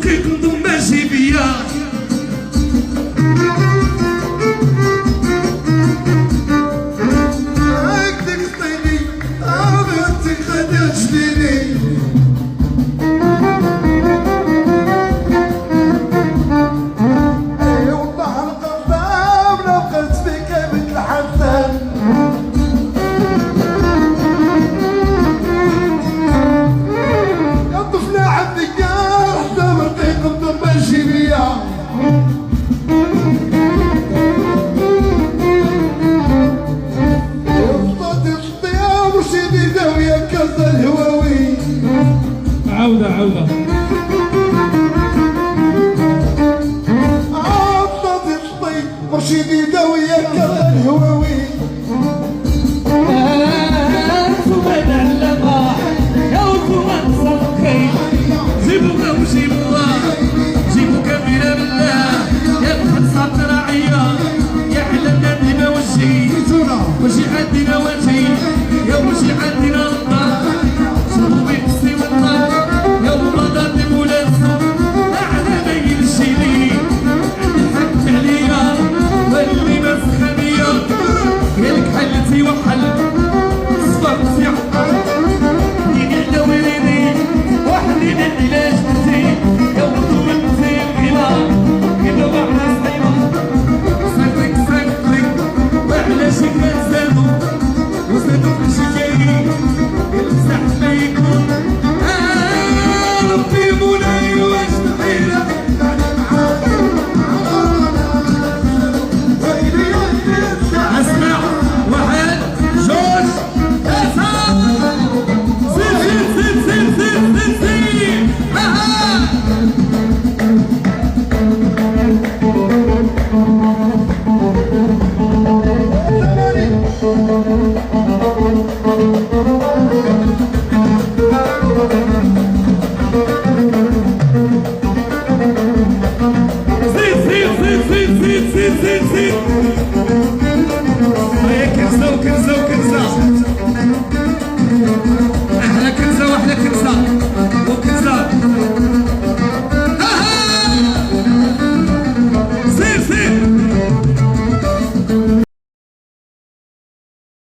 دقيق نضم ماشي بيا هكدك طيني عملتك خدت جديني وضح القدام لو قلت فيك مثل حسن يطفنا عندك يا حتى مرتيق نضم ماشي بيا الهواوي عودة عطت الطيب مرشدي داوية كذا الهواوي فمن اللقاح يا فمن صدقي جيبوك وجيبوها جيبوا كبيرة بالله يا بخمسة راعية يا حلمنا ديما وجهي وشي عندنا وجهي يا وشي عندنا الضغط شوفوا بيقصي والضغط يا ولاد المولاد أعلى بين الشيلي حكت عليا واللي ما سخنية يالك حلتي وحل صفرت في عقل يقعد ويريني وحدي للعلاج نسي يا ولدو بنتي الغلا كنا بعنا صعيبة سكرك وعلاش كنزادو وزادو في الشكاية المساح ما يكون ربي مولاي واش نحيلة اسمع واحد جوج ثلاثة زيد زيد كنزو